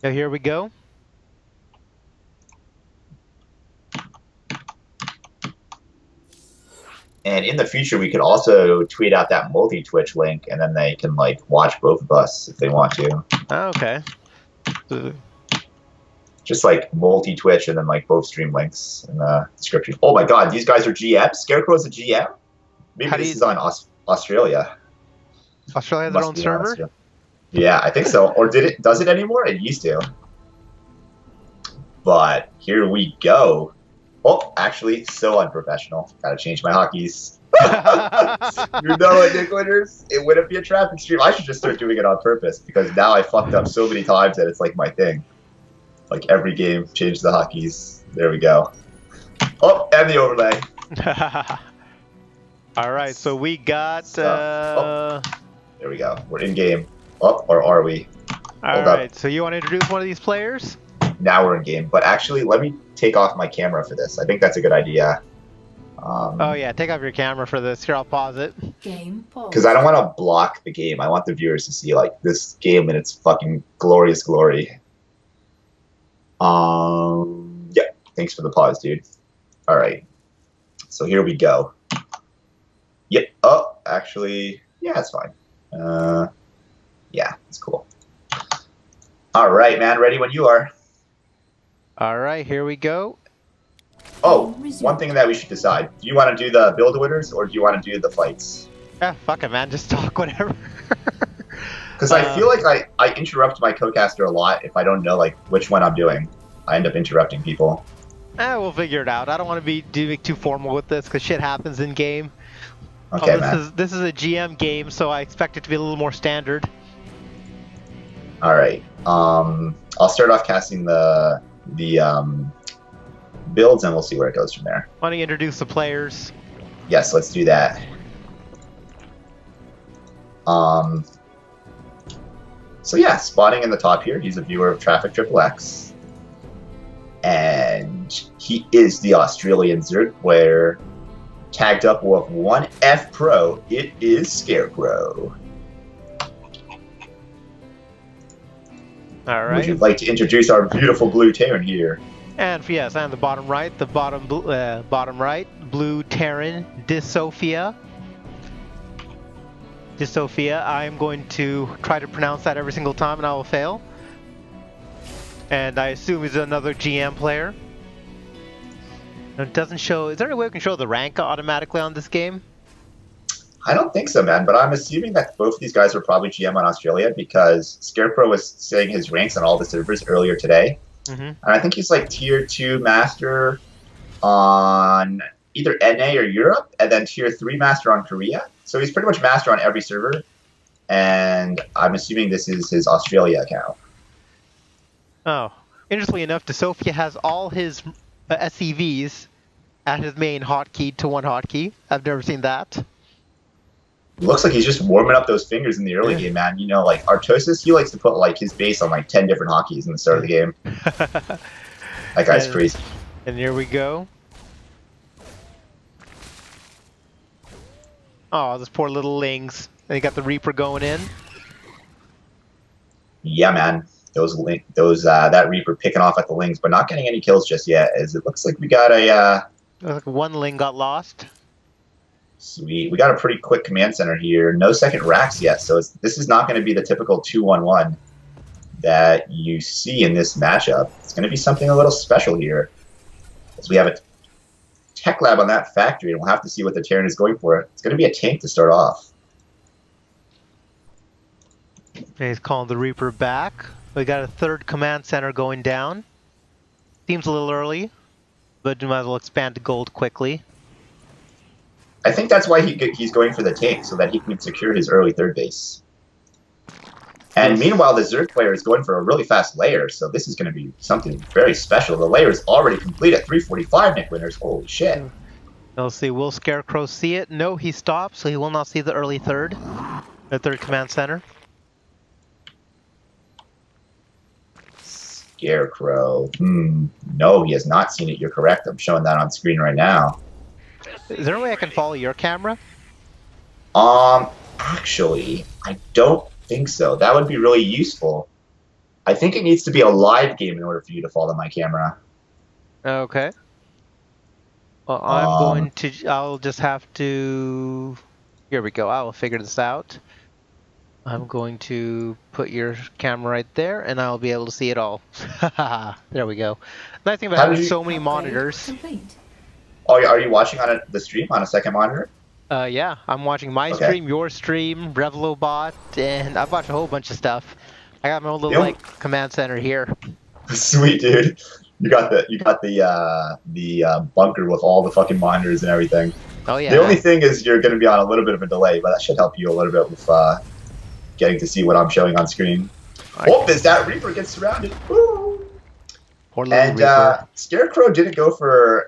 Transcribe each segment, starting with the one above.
So here we go. And in the future, we could also tweet out that multi-Twitch link, and then they can like watch both of us if they want to. Okay. Just like multi-Twitch and then like both stream links in the description. Oh my god, these guys are GM? Scarecrow's a GM? Maybe this is on Australia. Australia has their Must own be on server? Australia. Yeah, I think so. Or does it anymore? It used to. But here we go. Oh, actually, so unprofessional. Gotta change my hockeys. You know it, Nick Winners. It wouldn't be a traffic stream. I should just start doing it on purpose because now I fucked up so many times that it's like my thing. Like every game, change the hockeys. There we go. Oh, and the overlay. All right, so we got. Oh, there we go. We're in game. Oh, or are we? All right, so you want to introduce one of these players? Now we're in game. But actually, let me take off my camera for this. I think that's a good idea. Oh yeah, take off your camera for this. Here, I'll pause it. Game pause. Because I don't want to block the game. I want the viewers to see like this game in its fucking glorious glory. Yeah. Thanks for the pause, dude. All right. So here we go. Yep. Oh, actually, yeah, it's fine. Yeah, it's cool. All right, man. Ready when you are. All right, here we go. Oh, one thing that we should decide. Do you want to do the build winners or do you want to do the fights? Yeah, fuck it, man. Just talk whatever. Because I feel like I interrupt my co-caster a lot if I don't know like which one I'm doing. I end up interrupting people. We'll figure it out. I don't want to be doing too formal with this because shit happens in game. Okay, man. This is a GM game, so I expect it to be a little more standard. All right. I'll start off casting the builds, and we'll see where it goes from there. Why don't you introduce the players? Yes, let's do that. So yeah, spawning in the top here, he's a viewer of Traffic Triple X. And he is the Australian Zerg player, tagged up with one F Pro. It is Scarecrow. All right. Would you like to introduce our beautiful blue Terran here? And yes, and the bottom right, blue Terran, DysophiA. DysophiA. I'm going to try to pronounce that every single time, and I will fail. And I assume he's another GM player. It doesn't show. Is there any way we can show the rank automatically on this game? I don't think so, man, but I'm assuming that both of these guys were probably GM on Australia because Scarecrow was saying his ranks on all the servers earlier today. Mm-hmm. And I think he's like tier 2 master on either NA or Europe, and then tier 3 master on Korea. So he's pretty much master on every server. And I'm assuming this is his Australia account. Oh, interestingly enough, DysophiA has all his SCVs at his main hotkey to one hotkey. I've never seen that. Looks like he's just warming up those fingers in the early game, man. You know, like Artosis, he likes to put like his base on like 10 different hotkeys in the start of the game. That guy's crazy. And here we go. Oh, those poor little lings. And you got the Reaper going in. Yeah, man. That Reaper picking off at the lings, but not getting any kills just yet. As it looks like we got a one ling got lost. Sweet. We got a pretty quick command center here. No second racks yet, so this is not going to be the typical 2-1-1 that you see in this matchup. It's going to be something a little special here. As we have a tech lab on that factory, and we'll have to see what the Terran is going for. It's going to be a tank to start off. He's calling the Reaper back. We got a third command center going down. Seems a little early, but you might as well expand to gold quickly. I think that's why he's going for the tank, so that he can secure his early third base. And meanwhile, the Zerg player is going for a really fast layer, so this is going to be something very special. The layer is already complete at 345, Nick Winners. Holy shit. Let's see, will Scarecrow see it? No, he stops, so he will not see the early third. The third command center. Scarecrow. No, he has not seen it. You're correct. I'm showing that on screen right now. Is there a way I can follow your camera? Actually, I don't think so. That would be really useful. I think it needs to be a live game in order for you to follow my camera. Okay. Well, I'll just have to, here we go. I will figure this out. I'm going to put your camera right there and I'll be able to see it all. There we go. Nice thing about How having did you? so many Upgrade monitors. complete. Oh, are you watching on the stream on a second monitor? Yeah, I'm watching my Okay. stream, your stream, Revlobot, and I've watched a whole bunch of stuff. I got my own little You know- like command center here. Sweet dude. You got the bunker with all the fucking monitors and everything. Oh yeah. The only thing is you're going to be on a little bit of a delay, but that should help you a little bit with getting to see what I'm showing on screen. Oh, is that Reaper gets surrounded? Woo! Poor little And Reaper. Scarecrow didn't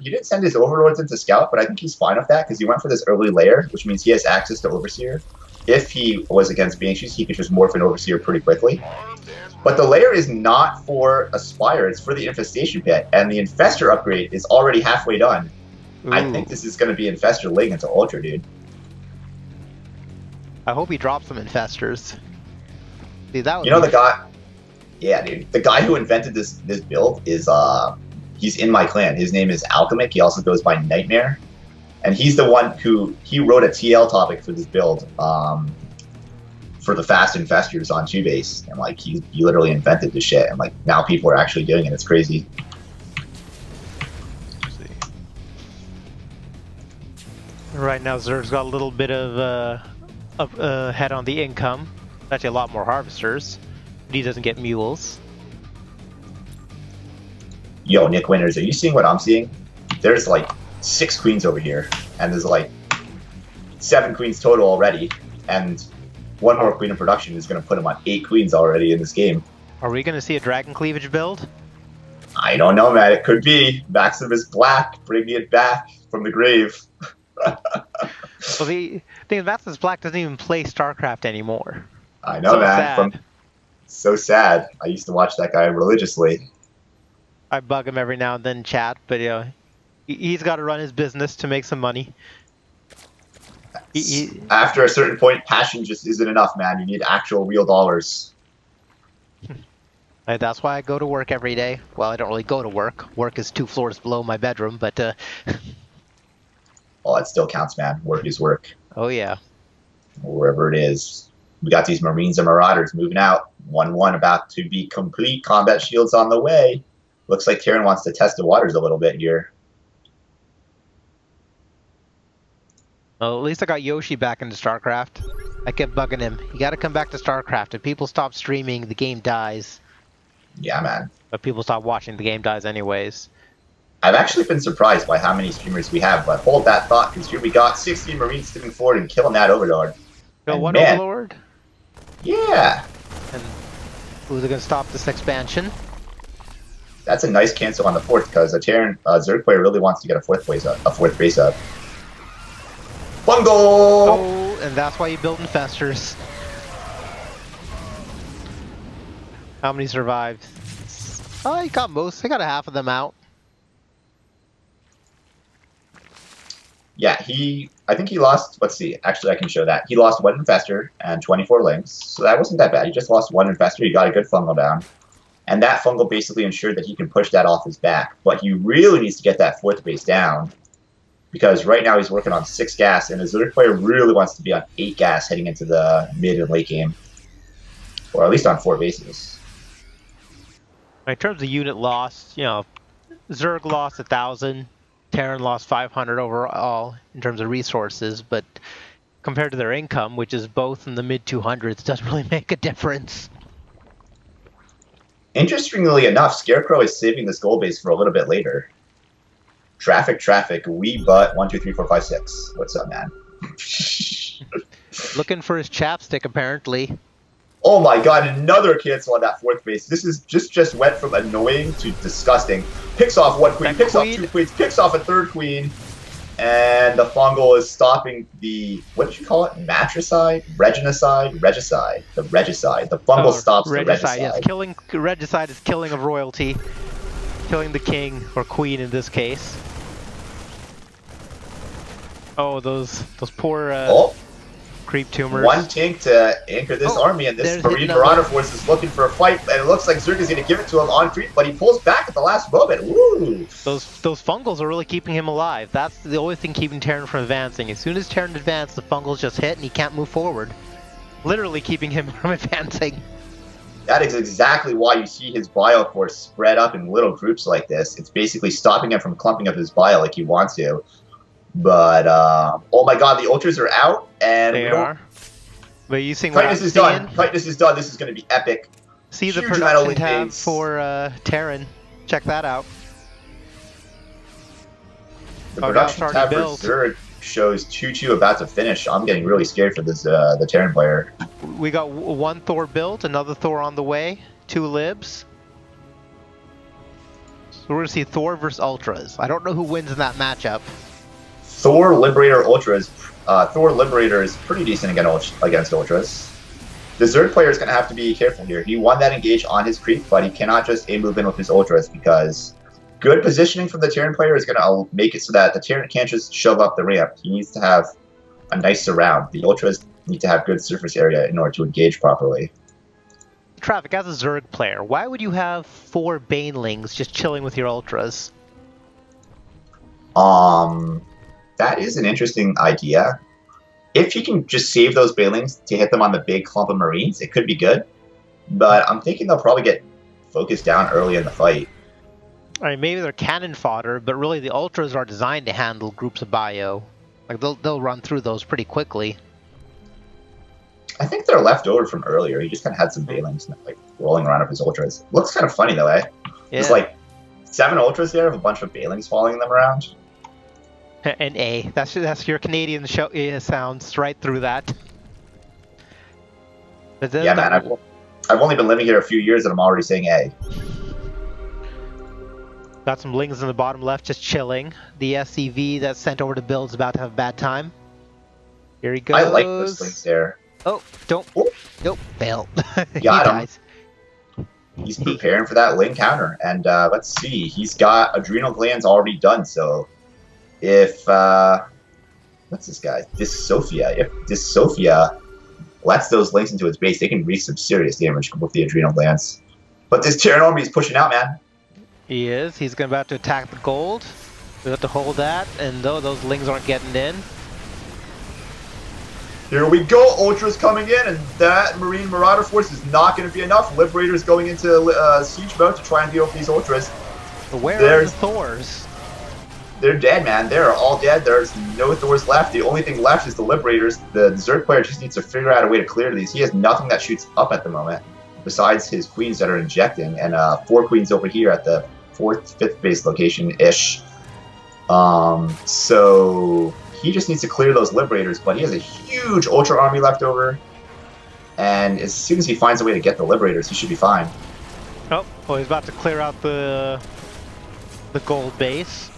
he didn't send his overlords into scout, but I think he's fine with that because he went for this early layer, which means he has access to overseer. If he was against banshees, he could just morph an overseer pretty quickly. But the layer is not for Aspire, it's for the infestation pit, and the infestor upgrade is already halfway done. I think this is going to be infestor leg into ultra, dude. I hope he drops some infestors. See, that would You know be the guy? Yeah, dude. The guy who invented this build is he's in my clan. His name is Alchemic. He also goes by Nightmare, and he's the one he wrote a TL topic for this build for the fast infestors on 2base, and like he literally invented this shit, and like now people are actually doing it. It's crazy. Right now, Zerg's got a little bit of head on the income. Actually, a lot more harvesters. But he doesn't get mules. Yo, Nick Winters, are you seeing what I'm seeing? There's like 6 queens over here, and there's like 7 queens total already, and one more queen in production is going to put him on 8 queens already in this game. Are we going to see a dragon cleavage build? I don't know, man. It could be. Maximus Black, bringing it back from the grave. Well, the thing is, Maximus Black doesn't even play StarCraft anymore. I know, So man. sad. So sad. I used to watch that guy religiously. I bug him every now and then in chat, but you know, he's got to run his business to make some money. After a certain point, passion just isn't enough, man. You need actual real dollars. That's why I go to work every day. Well, I don't really go to work. Work is 2 floors below my bedroom, but Well, it still counts, man. Work is work. oh yeah. Wherever it is. We got these Marines and Marauders moving out. 1-1 about to be complete. Combat shields on the way. Looks like Terran wants to test the waters a little bit here. Well, at least I got Yoshi back into StarCraft. I kept bugging him. You gotta come back to StarCraft. If people stop streaming, the game dies. Yeah, man. But people stop watching, the game dies anyways. I've actually been surprised by how many streamers we have, but hold that thought, because here we got 16 Marines stepping forward and killing that Overlord. Kill And one man, Overlord? Yeah! And who's gonna stop this expansion? That's a nice cancel on the 4th, because a Terran Zerg player really wants to get a 4th base up. Bungle! Oh, and that's why you build infestors. How many survived? Oh, he got most. I got a half of them out. Yeah, I think he lost, let's see, actually I can show that. He lost 1 Infestor and 24 Links, so that wasn't that bad. He just lost 1 Infestor, he got a good fungal down. And that fungal basically ensured that he can push that off his back. But he really needs to get that 4th base down, because right now he's working on 6 gas, and his Zerg player really wants to be on 8 gas heading into the mid and late game. Or at least on 4 bases. In terms of unit loss, you know, Zerg lost 1,000. Terran lost 500 overall in terms of resources, but compared to their income, which is both in the mid 200s, doesn't really make a difference. Interestingly enough, Scarecrow is saving this gold base for a little bit later. Traffic, we butt 1, 2, 3, 4, 5, 6. What's up, man? Looking for his chapstick, apparently. Oh my god, another cancel on that 4th base. This is just went from annoying to disgusting. Picks off 1 queen, picks off 2 queens, picks off a 3rd queen, and the fungal is stopping the, what did you call it? Matricide? Regicide? The regicide. The fungal stops the regicide. Yes, regicide is killing of royalty. Killing the king, or queen in this case. Oh, those poor creep tumors. One tank to anchor this army, and this Marine Marauder force is looking for a fight, and it looks like Zerg is going to give it to him on creep, but he pulls back at the last moment. Woo! Those fungals are really keeping him alive. That's the only thing keeping Terran from advancing. As soon as Terran advances, the fungals just hit and he can't move forward. Literally keeping him from advancing. That is exactly why you see his bile force spread up in little groups like this. It's basically stopping him from clumping up his bile like he wants to. But, oh my god, the ultras are out, and they are. But you think Tightness is done. Tightness is done. This is going to be epic. See the production tab for Terran. Check that out. The production tab for Zerg shows 2-2 about to finish. I'm getting really scared for this the Terran player. We got one Thor built, another Thor on the way, 2 libs. So we're going to see Thor versus Ultras. I don't know who wins in that matchup. Thor Liberator Ultras. Thor Liberator is pretty decent against Ultras. The Zerg player is going to have to be careful here. He won that engage on his creep, but he cannot just move in with his Ultras because good positioning from the Terran player is going to make it so that the Terran can't just shove up the ramp. He needs to have a nice surround. The Ultras need to have good surface area in order to engage properly. Traffic, as a Zerg player, why would you have 4 Banelings just chilling with your Ultras? That is an interesting idea. If you can just save those Banelings to hit them on the big clump of Marines, it could be good. But I'm thinking they'll probably get focused down early in the fight. I mean, maybe they're cannon fodder, but really the Ultras are designed to handle groups of bio. Like, they'll run through those pretty quickly. I think they're left over from earlier. He just kind of had some Banelings like rolling around with his Ultras. Looks kind of funny though, eh? Yeah. There's like 7 Ultras there with a bunch of Banelings following them around. An A. That's your Canadian show sounds right through that. Yeah, man. I've only been living here a few years and I'm already saying A. Got some Lings in the bottom left just chilling. The SCV that's sent over to build is about to have a bad time. Here he goes. I like those Lings there. Oh, don't. Oh. Nope, fail. He dies. He's preparing for that Ling counter. And let's see. He's got adrenal glands already done, so if what's this guy? DysophiA. If DysophiA lets those Lings into its base, they can wreak some serious damage with the adrenal glands. But this Terran army is pushing out, man. He is. He's about to attack the gold. We have to hold that, and though those Lings aren't getting in. Here we go. Ultras coming in, and that Marine Marauder force is not going to be enough. Liberators going into siege mode to try and deal with these Ultras. Where are the Thors? They're dead, man. They're all dead. There's no Thors left. The only thing left is the Liberators. The Zerg player just needs to figure out a way to clear these. He has nothing that shoots up at the moment, besides his queens that are injecting, and 4 queens over here at the 4th, 5th base location-ish. So he just needs to clear those Liberators, but he has a huge Ultra army left over, and as soon as he finds a way to get the Liberators, he should be fine. Oh, well, he's about to clear out the gold base.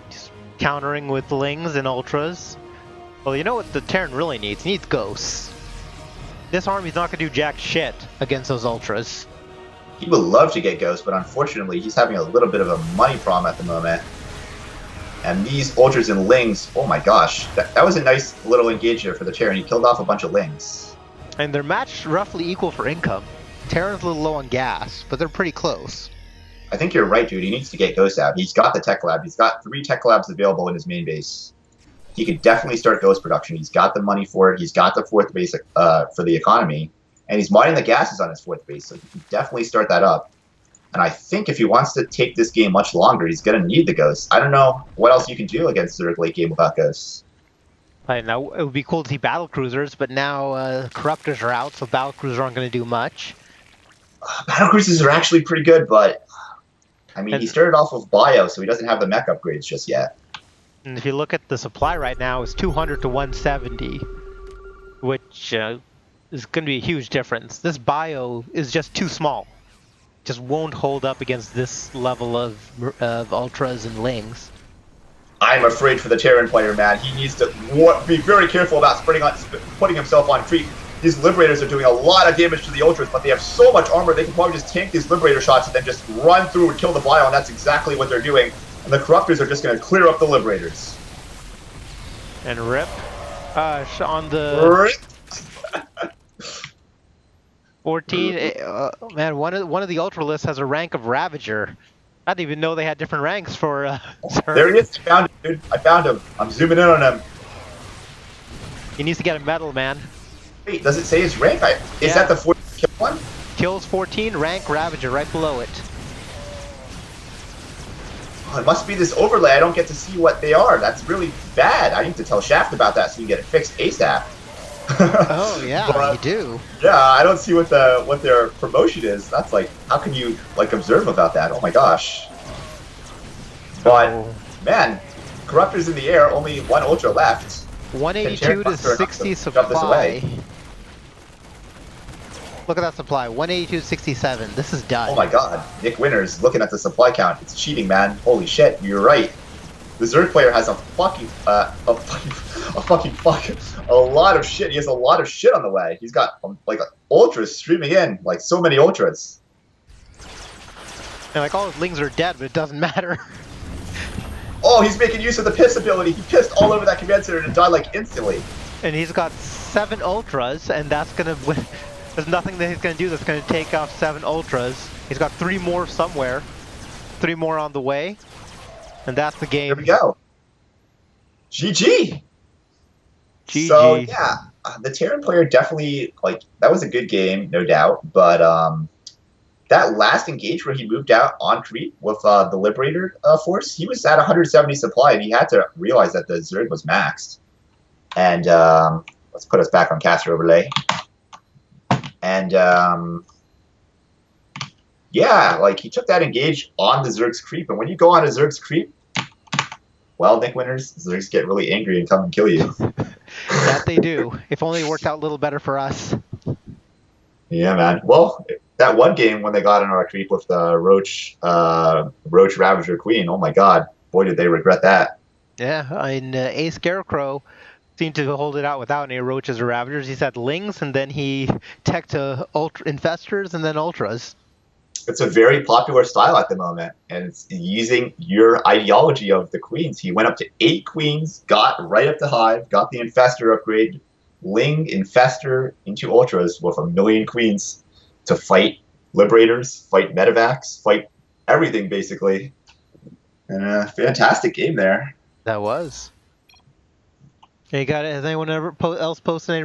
Just countering with Lings and Ultras. Well, you know what the Terran really needs? He needs Ghosts. This army's not going to do jack shit against those Ultras. He would love to get Ghosts, but unfortunately he's having a little bit of a money problem at the moment. And these Ultras and Lings, oh my gosh, that was a nice little engage there for the Terran. He killed off a bunch of Lings. And they're matched roughly equal for income. Terran's a little low on gas, but they're pretty close. I think you're right, dude. He needs to get Ghosts out. He's got the tech lab. He's got 3 tech labs available in his main base. He could definitely start Ghost production. He's got the money for it. He's got the 4th base for the economy. And he's mining the gases on his 4th base, so he can definitely start that up. And I think if he wants to take this game much longer, he's going to need the Ghosts. I don't know what else you can do against Zerg late game without Ghosts. I know it would be cool to see battle cruisers, but now corruptors are out, so battle cruisers aren't going to do much. Battle cruisers are actually pretty good, but I mean, he started off with bio, so he doesn't have the mech upgrades just yet. And if you look at the supply right now, it's 200 to 170, which is going to be a huge difference. This bio is just too small. Just won't hold up against this level of Ultras and Lings. I'm afraid for the Terran player, man. He needs to be very careful about putting himself on creep. These Liberators are doing a lot of damage to the Ultras, but they have so much armor, they can probably just tank these Liberator shots and then just run through and kill the bio, and that's exactly what they're doing. And the Corruptors are just going to clear up the Liberators. And rip. On the 14, man, one of the Ultralists has a rank of Ravager. I didn't even know they had different ranks for There Zerg. he is. I found him, dude. I found him. I'm zooming in on him. He needs to get a medal, man. Wait, does it say his rank? Is Yeah. that the 4 kill one? Kills 14, rank Ravager right below it. Oh, it must be this overlay. I don't get to see what they are. That's really bad. I need to tell Shaft about that so you can get it fixed ASAP. Oh yeah, But, you do. yeah, I don't see what their promotion is. That's like, how can you like observe about that? Oh my gosh. But Oh. man, Corruptor's in the air. Only one Ultra left. 182 to 60 Shove this away. supply. Look at that supply, 182 to 67. This is done. Oh my god, Nick Winters looking at the supply count. It's cheating, man. Holy shit, you're right. The Zerg player has a lot of shit. He has a lot of shit on the way. He's got like ultras streaming in, like so many ultras. And like all his lings are dead, but it doesn't matter. Oh, he's making use of the piss ability. He pissed all over that command center and died like instantly. And he's got 7 ultras, and that's gonna win. There's nothing that he's gonna do that's gonna take off 7 ultras. He's got 3 more somewhere, 3 more on the way, and that's the game. Here we go. GG. GG. So yeah, the Terran player definitely like that was a good game, no doubt. But that last engage where he moved out on creep with the Liberator force, he was at 170 supply, and he had to realize that the Zerg was maxed. And let's put us back on caster overlay. And yeah, like he took that engage on the Zerg's creep, and when you go on a Zerg's creep, well, Nick Winters, Zergs get really angry and come and kill you. That they do. If only it worked out a little better for us. Yeah, man. Well, that one game when they got on our creep with the Roach Ravager Queen, oh my god, boy did they regret that. Yeah, and Ascarecrow seemed to hold it out without any Roaches or Ravagers. He's had Lings, and then he teched to Infestors, and then Ultras. It's a very popular style at the moment, and it's using your ideology of the queens. He went up to 8 queens, got right up to Hive, got the Infestor upgrade, Ling, Infestor into Ultras with 1,000,000 queens to fight Liberators, fight Medivacs, fight everything basically. And a fantastic game there. That was. Hey, got it. Has anyone else posted any